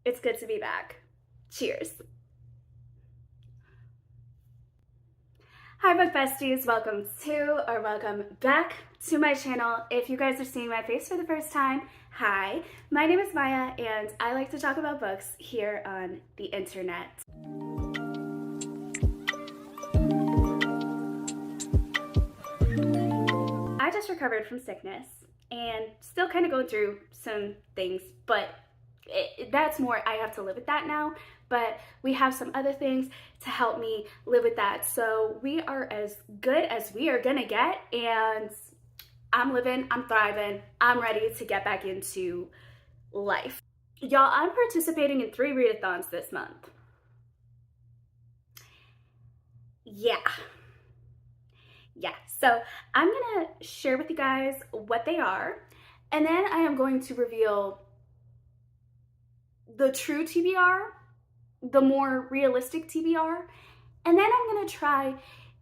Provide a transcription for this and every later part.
It's good to be back. Cheers. Hi book besties, welcome back to my channel. If you guys are seeing my face for the first time, hi, my name is Maya and I like to talk about books here on the internet. I just recovered from sickness and still kind of going through some things, but that's more, I have to live with that now, but we have some other things to help me live with that. So we are as good as we are gonna get, and I'm living, I'm thriving, I'm ready to get back into life. Y'all, I'm participating in 3 readathons this month. Yeah, so I'm gonna share with you guys what they are, and then I am going to reveal the true TBR, the more realistic TBR, and then I'm gonna try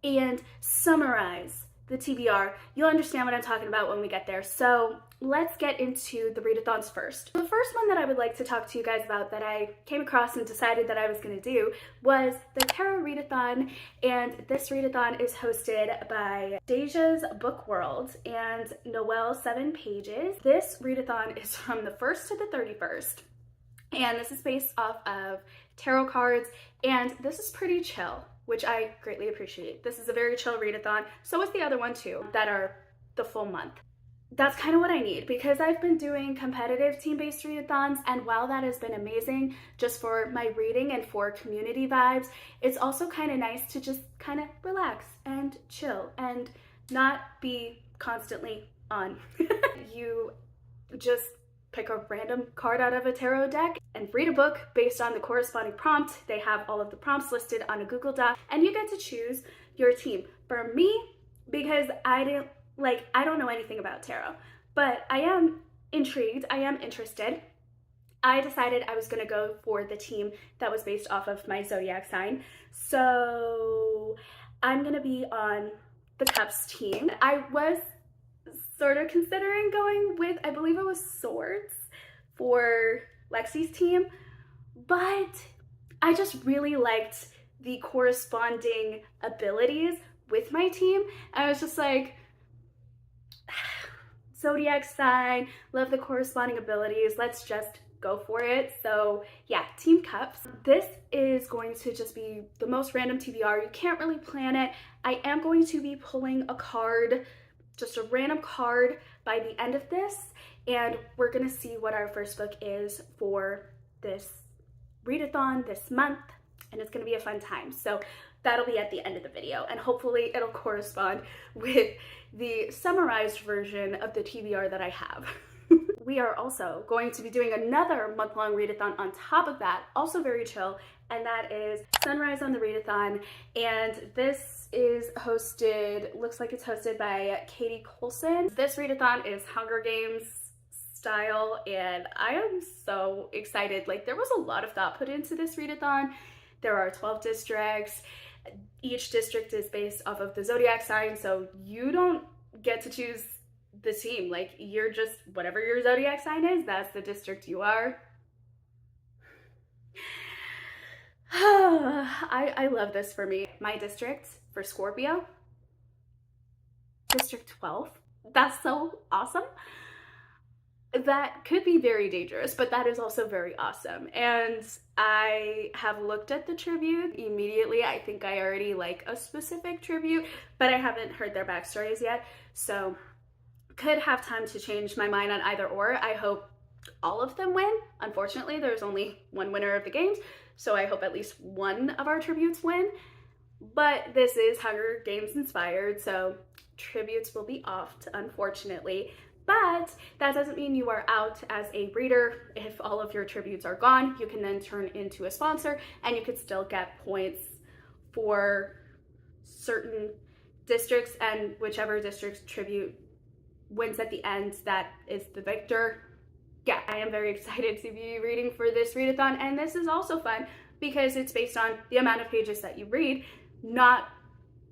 and summarize the TBR. You'll understand what I'm talking about when we get there. So let's get into the readathons first. The first one that I would like to talk to you guys about that I came across and decided that I was gonna do was the Tarot Readathon, and this readathon is hosted by Deja's Book World and Noelle 7 Pages. This readathon is from the 1st to the 31st. And this is based off of tarot cards, and this is pretty chill, which I greatly appreciate. This is a very chill readathon. So is the other one too, that are the full month. That's kind of what I need, because I've been doing competitive team-based readathons, and while that has been amazing just for my reading and for community vibes, it's also kind of nice to just kind of relax and chill and not be constantly on. You just pick a random card out of a tarot deck and read a book based on the corresponding prompt. They have all of the prompts listed on a Google Doc, and you get to choose your team. For me, because I don't know anything about tarot, but I am intrigued, I am interested, I decided I was gonna go for the team that was based off of my zodiac sign. So I'm gonna be on the Cups team. I was sort of considering going with, I believe it was Swords for Lexi's team, but I just really liked the corresponding abilities with my team. I was just like, zodiac sign, love the corresponding abilities, let's just go for it. So yeah, Team Cups. This is going to just be the most random TBR. You can't really plan it. I am going to be pulling a card, just a random card, by the end of this, and we're gonna see what our first book is for this readathon this month, and it's gonna be a fun time. So that'll be at the end of the video, and hopefully it'll correspond with the summarized version of the TBR that I have. We are also going to be doing another month-long readathon on top of that, also very chill, and that is Sunrise on the Readathon, and this is hosted, looks like it's hosted by Katie Colson. This readathon is Hunger Games style, and I am so excited. Like, there was a lot of thought put into this readathon. There are 12 districts. Each district is based off of the zodiac sign, so you don't get to choose the team. Like, you're just, whatever your zodiac sign is, that's the district you are. I love this for me. My district for Scorpio, District 12. That's so awesome. That could be very dangerous, but that is also very awesome. And I have looked at the tribute immediately. I think I already like a specific tribute, but I haven't heard their backstories yet. So could have time to change my mind on either or. I hope all of them win. Unfortunately, there's only one winner of the games, so I hope at least one of our tributes win. But this is Hunger Games inspired, so tributes will be oft, unfortunately. But that doesn't mean you are out as a reader. If all of your tributes are gone, you can then turn into a sponsor, and you could still get points for certain districts, and whichever district's tribute wins at the end, that is the victor. Yeah, I am very excited to be reading for this readathon, and this is also fun because it's based on the amount of pages that you read, not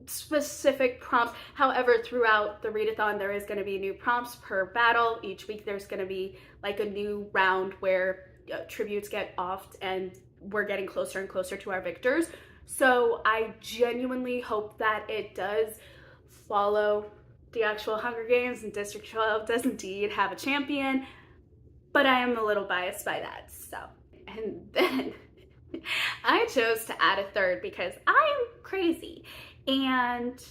specific prompts. However, throughout the readathon, there is going to be new prompts per battle. Each week there's going to be like a new round where tributes get offed and we're getting closer and closer to our victors. So I genuinely hope that it does follow the actual Hunger Games and District 12 does indeed have a champion, but I am a little biased by that. So, and then I chose to add a third because I am crazy, and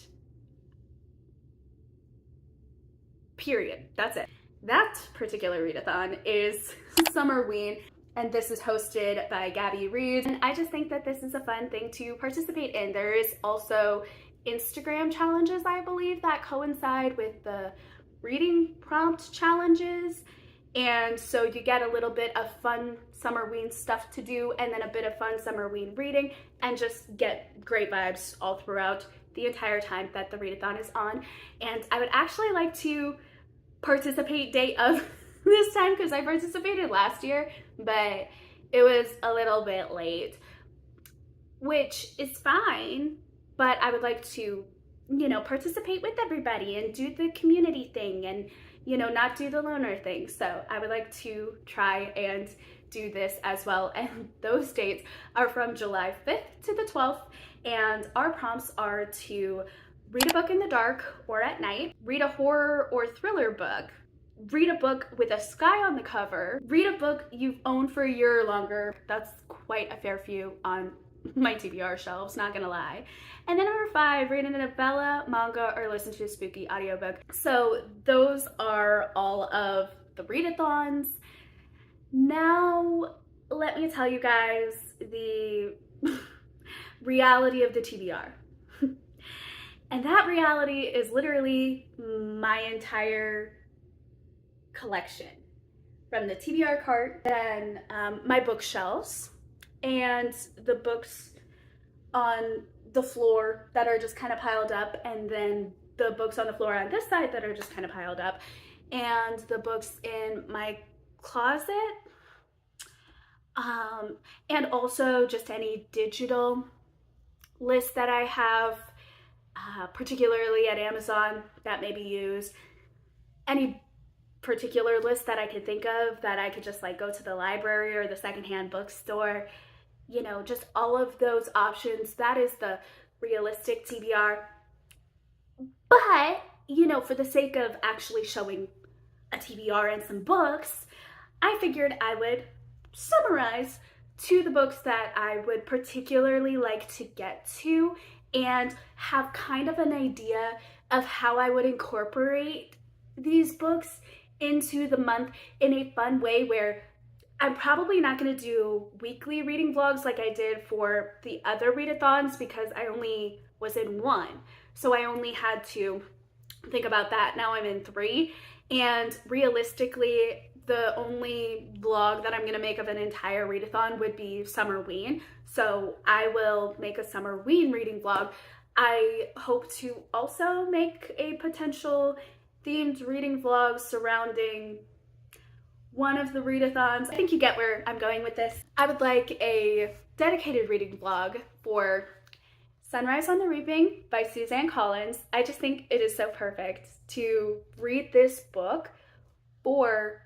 period. That's it. That particular readathon is Summerween, and this is hosted by Gabby Reed. And I just think that this is a fun thing to participate in. There is also Instagram challenges, I believe, that coincide with the reading prompt challenges. And so you get a little bit of fun Summerween stuff to do, and then a bit of fun Summerween reading, and just get great vibes all throughout the entire time that the readathon is on. And I would actually like to participate day of this time because I participated last year, but it was a little bit late, which is fine, but I would like to, you know, participate with everybody and do the community thing and, you know, not do the loner thing. So I would like to try and do this as well. And those dates are from July 5th to the 12th. And our prompts are to read a book in the dark or at night, read a horror or thriller book, read a book with a sky on the cover, read a book you've owned for a year or longer. That's quite a fair few on my TBR shelves, not gonna lie. And then number 5, read a novella, manga, or listen to a spooky audiobook. So those are all of the readathons. Now, let me tell you guys the reality of the TBR. And that reality is literally my entire collection. From the TBR cart, then my bookshelves, and the books on the floor that are just kind of piled up, and then the books on the floor on this side that are just kind of piled up, and the books in my closet, and also just any digital lists that I have, particularly at Amazon that may be used, any particular list that I could think of that I could just like go to the library or the secondhand bookstore, you know, just all of those options. That is the realistic TBR. But, you know, for the sake of actually showing a TBR and some books, I figured I would summarize 2 of the books that I would particularly like to get to and have kind of an idea of how I would incorporate these books into the month in a fun way, where I'm probably not going to do weekly reading vlogs like I did for the other readathons because I only was in 1. So I only had to think about that. Now I'm in 3. And realistically, the only vlog that I'm going to make of an entire readathon would be Summerween. So I will make a Summerween reading vlog. I hope to also make a potential themed reading vlog surrounding one of the readathons. I think you get where I'm going with this. I would like a dedicated reading vlog for Sunrise on the Reaping by Suzanne Collins. I just think it is so perfect to read this book for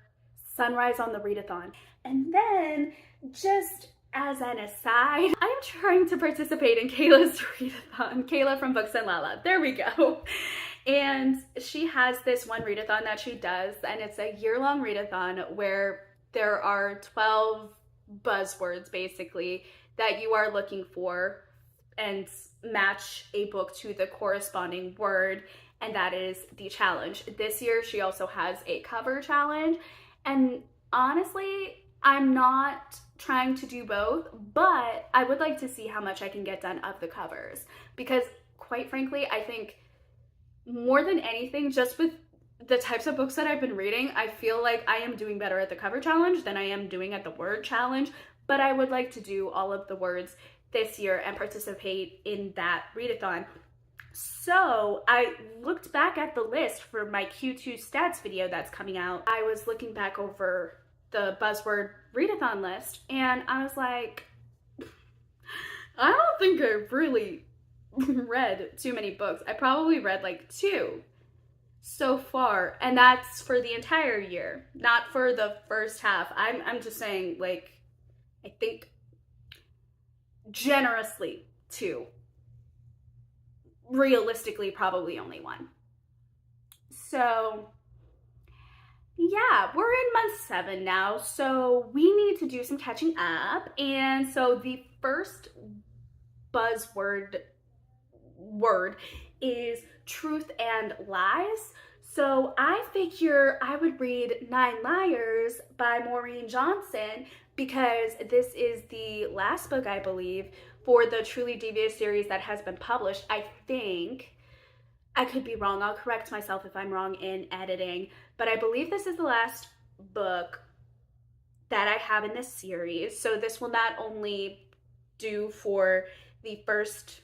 Sunrise on the Readathon. And then, just as an aside, I am trying to participate in Kayla's readathon. Kayla from Books and Lala. There we go. And she has this one readathon that she does, and it's a year-long readathon where there are 12 buzzwords, basically, that you are looking for and match a book to the corresponding word, and that is the challenge. This year, she also has a cover challenge, and honestly, I'm not trying to do both, but I would like to see how much I can get done of the covers, because quite frankly, I think more than anything, just with the types of books that I've been reading, I feel like I am doing better at the cover challenge than I am doing at the word challenge, but I would like to do all of the words this year and participate in that readathon. So I looked back at the list for my Q2 stats video that's coming out. I was looking back over the buzzword readathon list, and I was like, I don't think I've really read too many books. I probably read like 2 so far, and that's for the entire year, not for the first half. I'm just saying, like, I think generously two, realistically probably only one. So yeah, we're in month 7 now, so we need to do some catching up. And so the first word is truth and lies. So I figure I would read 9 Liars by Maureen Johnson, because this is the last book, I believe, for the Truly Devious series that has been published. I think, I could be wrong, I'll correct myself if I'm wrong in editing, but I believe this is the last book that I have in this series. So this will not only do for the first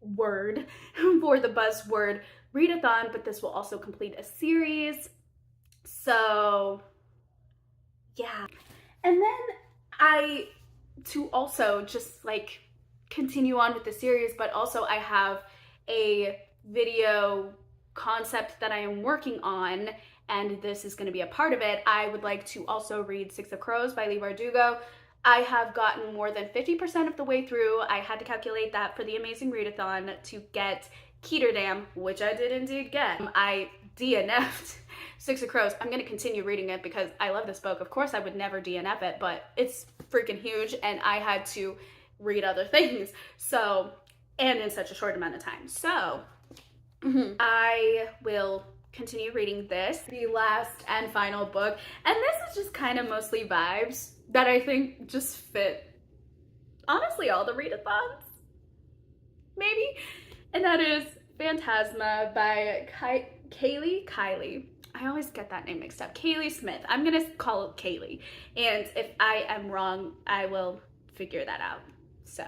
word for the buzzword readathon, but this will also complete a series. So yeah. And then to also just like continue on with the series, but also I have a video concept that I am working on, and this is going to be a part of it. I would like to also read Six of Crows by Leigh Bardugo. I have gotten more than 50% of the way through. I had to calculate that for the Amazing Readathon to get Ketterdam, which I did indeed get. I DNF'd Six of Crows. I'm going to continue reading it because I love this book. Of course, I would never DNF it, but it's freaking huge, and I had to read other things. So, and in such a short amount of time. So, I will continue reading this, the last and final book. And this is just kind of mostly vibes that I think just fit, honestly, all the readathons, maybe. And that is Phantasma by Kylie. I always get that name mixed up. Kaylee Smith. I'm gonna call it Kaylee. And if I am wrong, I will figure that out. So,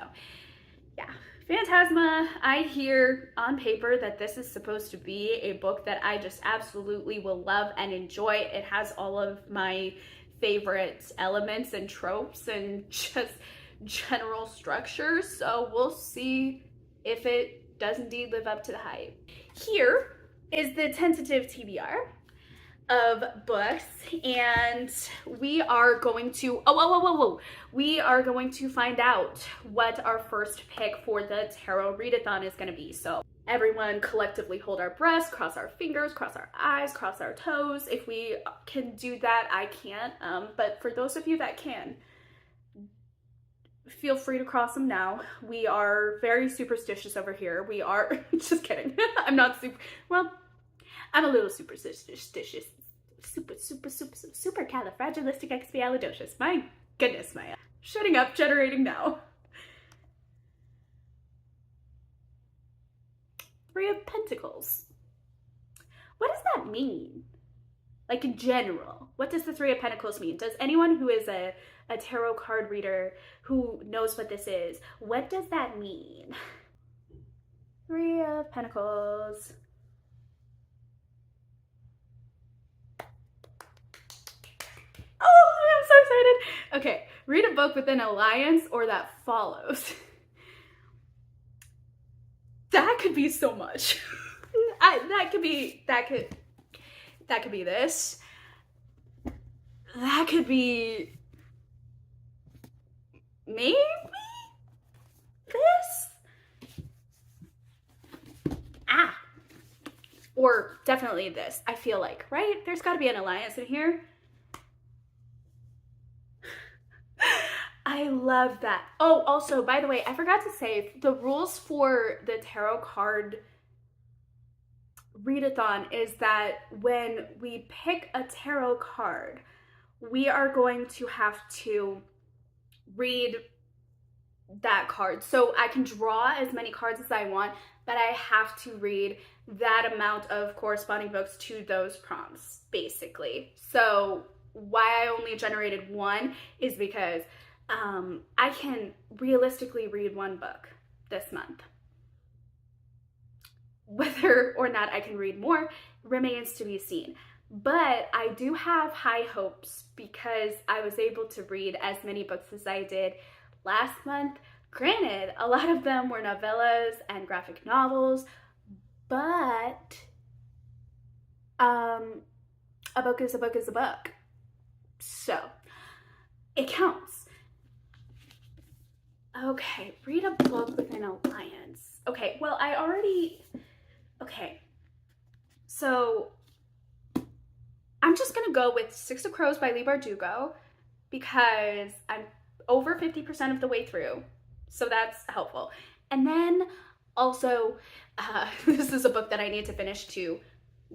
yeah. Phantasma, I hear on paper that this is supposed to be a book that I just absolutely will love and enjoy. It has all of my favorite elements and tropes and just general structures. So we'll see if it does indeed live up to the hype. Here is the tentative TBR of books, and we are going to we are going to find out what our first pick for the tarot readathon is going to be. So everyone collectively hold our breaths, cross our fingers, cross our eyes, cross our toes. If we can do that, I can't, but for those of you that can, feel free to cross them now. We are very superstitious over here. We are just kidding. I'm not super, well, I'm a little superstitious. Super califragilisticexpialidocious. My goodness, Maya. Shutting up, generating now. 3 of Pentacles. What does that mean? Like in general, what does the 3 of Pentacles mean? Does anyone who is a tarot card reader who knows what this is, what does that mean? 3 of Pentacles. Oh, I'm so excited. Okay, read a book with an alliance or that follows. That could be so much. That could be this. That could be maybe this. Or definitely this, I feel like, right? There's got to be an alliance in here. I love that. Oh, also, by the way, I forgot to say, the rules for the tarot card readathon is that when we pick a tarot card, we are going to have to read that card. So I can draw as many cards as I want, but I have to read that amount of corresponding books to those prompts, basically. So why I only generated 1 is because I can realistically read 1 book this month. Whether or not I can read more remains to be seen. But I do have high hopes because I was able to read as many books as I did last month. Granted, a lot of them were novellas and graphic novels, but A book is a book is a book. So, it counts. Okay, read a book with an alliance. Okay, well, okay. So, I'm just gonna go with Six of Crows by Leigh Bardugo because I'm over 50% of the way through. So that's helpful. And then also, this is a book that I need to finish to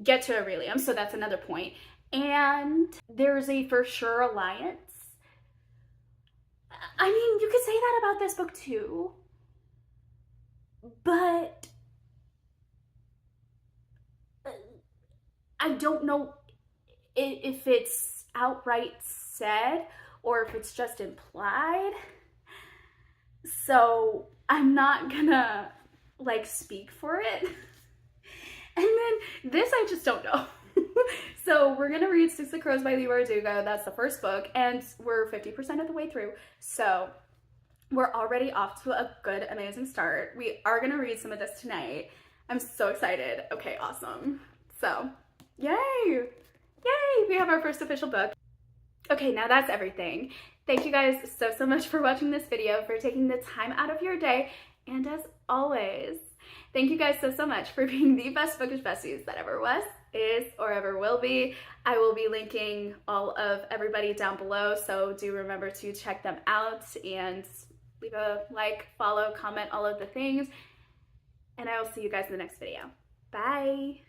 get to Aurelium, so that's another point. And there's a For Sure alliance. I mean, you could say that about this book too, but I don't know if it's outright said or if it's just implied. So I'm not gonna like speak for it. And then this I just don't know. So we're gonna read Six of Crows by Leigh Bardugo. That's the first book, and we're 50% of the way through. So we're already off to a good, amazing start. We are gonna read some of this tonight. I'm so excited. Okay, awesome. So, yay! Yay! We have our first official book. Okay, now that's everything. Thank you guys so much for watching this video, for taking the time out of your day, and as always, thank you guys so much for being the best bookish besties that ever was, is, or ever will be. I will be linking all of everybody down below, so do remember to check them out and leave a like, follow, comment, all of the things, and I will see you guys in the next video. Bye!